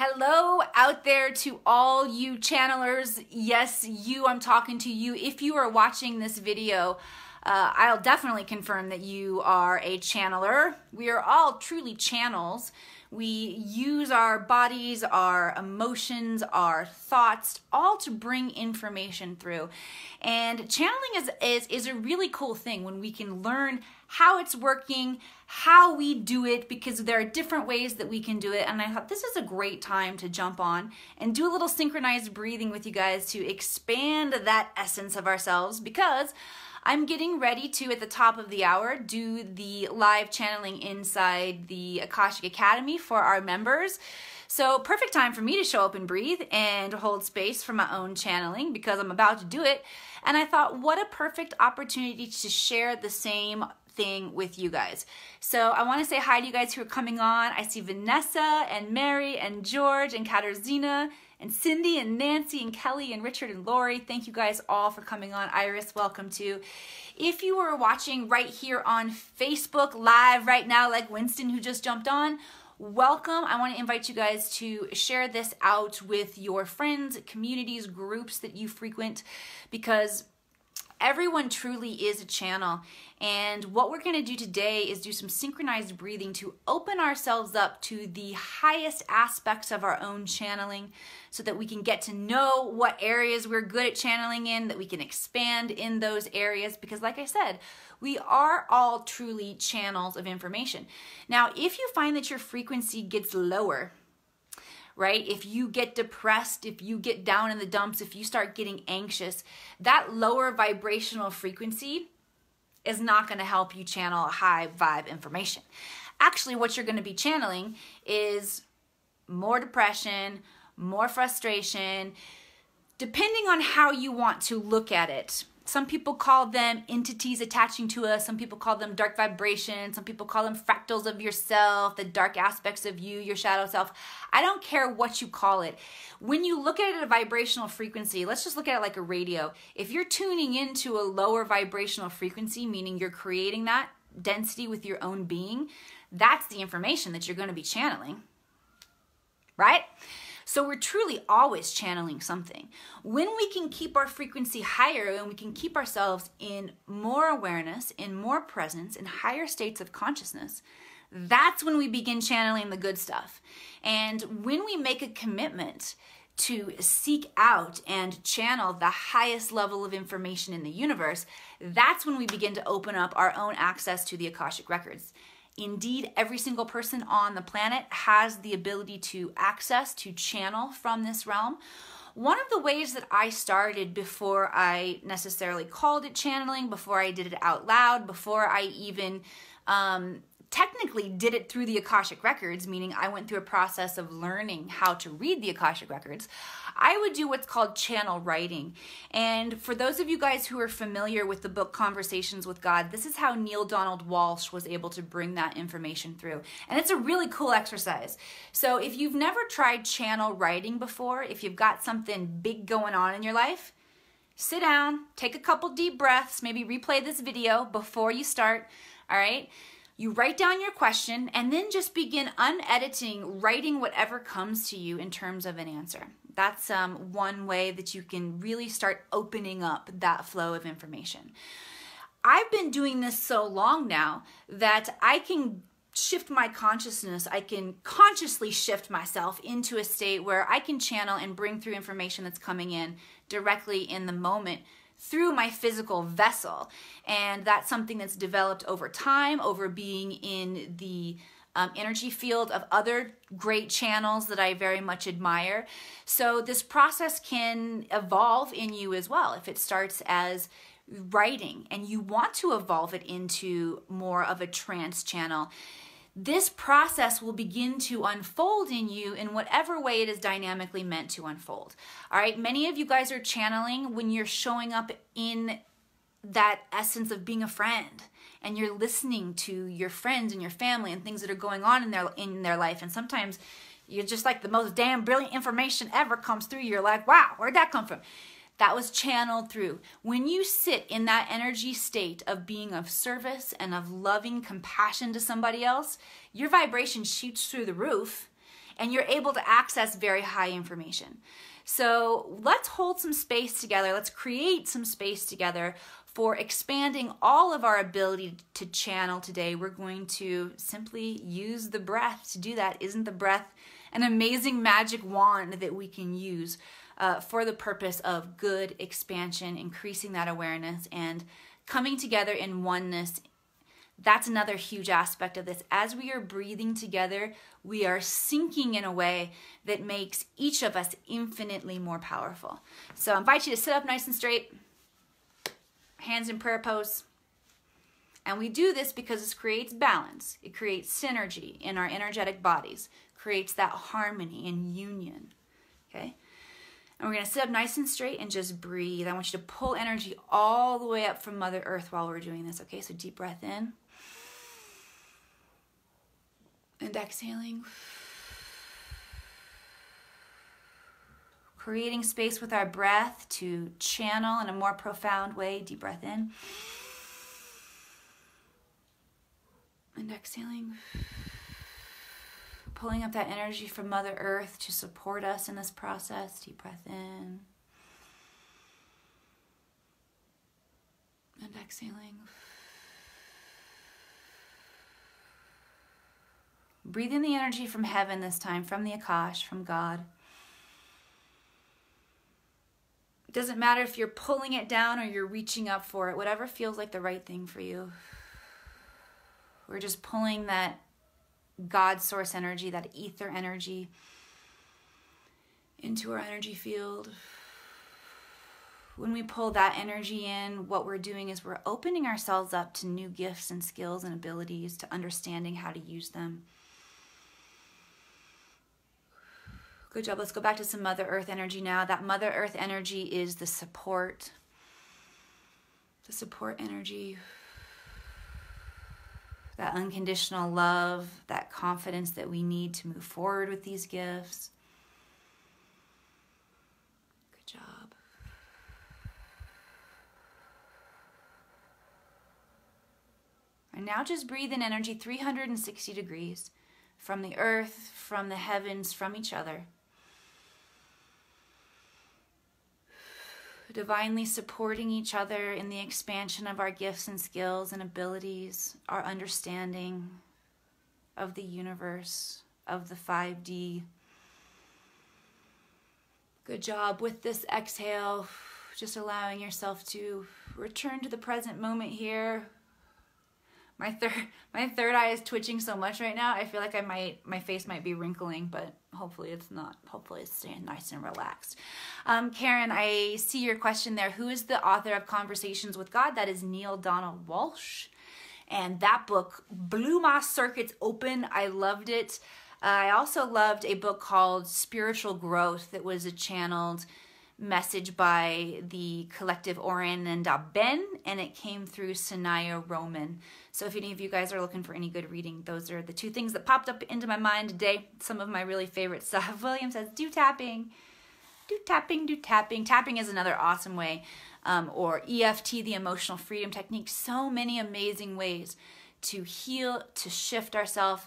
Hello out there to all you channelers. Yes, you, I'm talking to you. If you are watching this video, I'll definitely confirm that you are a channeler. We are all truly channels. We use our bodies, our emotions, our thoughts, all to bring information through. And channeling is a really cool thing when we can learn how it's working, how we do it, because there are different ways that we can do it. And I thought this is a great time to jump on and do a little synchronized breathing with you guys to expand that essence of ourselves, because I'm getting ready to, at the top of the hour, do the live channeling inside the Akashic Academy for our members. So perfect time for me to show up and breathe and hold space for my own channeling, because I'm about to do it. And I thought, what a perfect opportunity to share the same thing with you guys. So I want to say hi to you guys who are coming on. I see Vanessa and Mary and George and Katarzyna and Cindy and Nancy and Kelly and Richard and Lori. Thank you guys all for coming on. Iris, welcome too. If you are watching right here on Facebook Live right now, like Winston who just jumped on, welcome. I want to invite you guys to share this out with your friends, communities, groups that you frequent, because everyone truly is a channel. And what we're going to do today is do some synchronized breathing to open ourselves up to the highest aspects of our own channeling, so that we can get to know what areas we're good at channeling in, that we can expand in those areas, because like I said, we are all truly channels of information. Now, if you find that your frequency gets lower, right? If you get depressed, if you get down in the dumps, if you start getting anxious, that lower vibrational frequency is not going to help you channel high vibe information. Actually, what you're going to be channeling is more depression, more frustration, depending on how you want to look at it. Some people call them entities attaching to us. Some people call them dark vibrations. Some people call them fractals of yourself, the dark aspects of you, your shadow self. I don't care what you call it. When you look at it at a vibrational frequency, let's just look at it like a radio. If you're tuning into a lower vibrational frequency, meaning you're creating that density with your own being, that's the information that you're going to be channeling, right? So we're truly always channeling something. When we can keep our frequency higher and we can keep ourselves in more awareness, in more presence, in higher states of consciousness, that's when we begin channeling the good stuff. And when we make a commitment to seek out and channel the highest level of information in the universe, that's when we begin to open up our own access to the Akashic Records. Indeed, every single person on the planet has the ability to access, to channel from this realm. One of the ways that I started before I necessarily called it channeling, before I did it out loud, before I even technically did it through the Akashic Records, meaning I went through a process of learning how to read the Akashic Records, I would do what's called channel writing. And for those of you guys who are familiar with the book Conversations with God, this is how Neil Donald Walsh was able to bring that information through. And it's a really cool exercise. So if you've never tried channel writing before, if you've got something big going on in your life, sit down, take a couple deep breaths, maybe replay this video before you start, all right? You write down your question and then just begin unediting, writing whatever comes to you in terms of an answer. That's one way that you can really start opening up that flow of information. I've been doing this so long now that I can shift my consciousness. I can consciously shift myself into a state where I can channel and bring through information that's coming in directly in the moment through my physical vessel. And that's something that's developed over time, over being in the energy field of other great channels that I very much admire. So this process can evolve in you as well. If it starts as writing and you want to evolve it into more of a trance channel, this process will begin to unfold in you in whatever way it is dynamically meant to unfold. All right, many of you guys are channeling when you're showing up in that essence of being a friend, and you're listening to your friends and your family and things that are going on in their life. And sometimes you're just like, the most damn brilliant information ever comes through. You're like, wow, where'd that come from? That was channeled through. When you sit in that energy state of being of service and of loving compassion to somebody else, your vibration shoots through the roof, and you're able to access very high information. So let's hold some space together. Let's create some space together for expanding all of our ability to channel today. We're going to simply use the breath to do that. Isn't the breath an amazing magic wand that we can use for the purpose of good expansion, increasing that awareness, and coming together in oneness? That's another huge aspect of this. As we are breathing together, we are syncing in a way that makes each of us infinitely more powerful. So I invite you to sit up nice and straight, hands in prayer pose. And we do this because it creates balance. It creates synergy in our energetic bodies, creates that harmony and union, okay? And we're gonna sit up nice and straight and just breathe. I want you to pull energy all the way up from Mother Earth while we're doing this, okay? So deep breath in. And exhaling. Creating space with our breath to channel in a more profound way. Deep breath in. And exhaling. Pulling up that energy from Mother Earth to support us in this process. Deep breath in. And exhaling. Breathe in the energy from heaven this time, from the Akash, from God. It doesn't matter if you're pulling it down or you're reaching up for it, whatever feels like the right thing for you. We're just pulling that God source energy, that ether energy, into our energy field. When we pull that energy in, what we're doing is we're opening ourselves up to new gifts and skills and abilities, to understanding how to use them. Good job. Let's go back to some Mother Earth energy now. That Mother Earth energy is the support energy, that unconditional love, that confidence that we need to move forward with these gifts. Good job. And now just breathe in energy 360 degrees from the earth, from the heavens, from each other. Divinely supporting each other in the expansion of our gifts and skills and abilities, our understanding of the universe, of the 5D. Good job. With this exhale, just allowing yourself to return to the present moment here. My third eye is twitching so much right now. I feel like my face might be wrinkling, but hopefully it's not. Hopefully it's staying nice and relaxed. Karen, I see your question there. Who is the author of Conversations with God? That is Neil Donald Walsh. And that book blew my circuits open. I loved it. I also loved a book called Spiritual Growth that was a channeled message by the collective Oren and Ben, and it came through Sanaya Roman. So if any of you guys are looking for any good reading, those are the two things that popped up into my mind today. Some of my really favorite stuff. William says, do tapping. Do tapping, do tapping. Tapping is another awesome way. Or EFT, the emotional freedom technique. So many amazing ways to heal, to shift ourselves.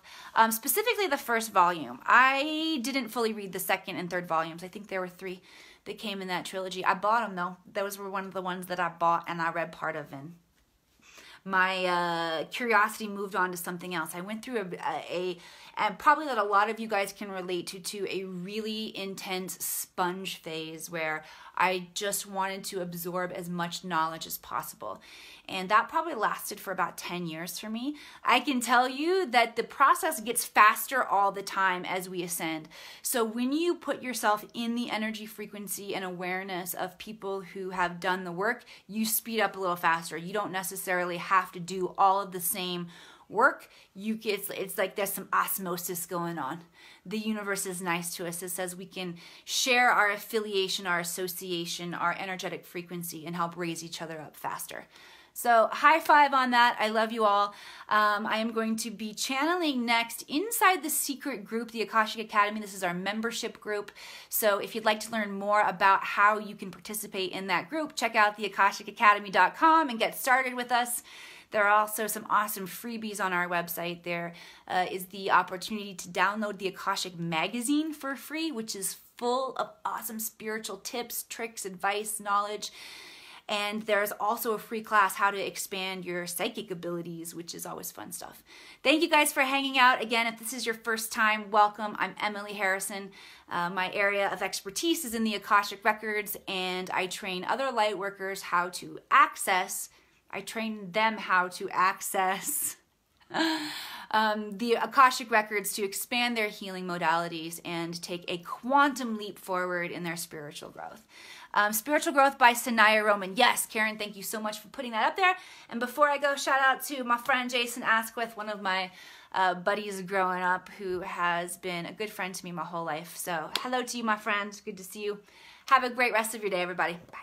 Specifically the first volume. I didn't fully read the second and third volumes. I think there were 3 that came in that trilogy. I bought them though. Those were one of the ones that I bought and I read part of, and my curiosity moved on to something else. I went through and probably that a lot of you guys can relate to a really intense sponge phase where I just wanted to absorb as much knowledge as possible. And that probably lasted for about 10 years for me. I can tell you that the process gets faster all the time as we ascend. So when you put yourself in the energy frequency and awareness of people who have done the work, you speed up a little faster. You don't necessarily have to do all of the same work. It's like there's some osmosis going on. The universe is nice to us. It says we can share our affiliation, our association, our energetic frequency, and help raise each other up faster. So high five on that. I love you all. I am going to be channeling next inside the secret group, the Akashic Academy. This is our membership group. So if you'd like to learn more about how you can participate in that group, check out theakashicacademy.com and get started with us. There are also some awesome freebies on our website. There is the opportunity to download the Akashic magazine for free, which is full of awesome spiritual tips, tricks, advice, knowledge. And there's also a free class, how to expand your psychic abilities, which is always fun stuff. Thank you guys for hanging out. Again, if this is your first time, welcome. I'm Emily Harrison. My area of expertise is in the Akashic Records, and I train other light workers how to access, the Akashic Records to expand their healing modalities and take a quantum leap forward in their spiritual growth. Spiritual Growth by Sanaya Roman. Yes, Karen, thank you so much for putting that up there. And before I go, shout out to my friend Jason Asquith, one of my buddies growing up, who has been a good friend to me my whole life. So hello to you, my friend. Good to see you. Have a great rest of your day, everybody. Bye.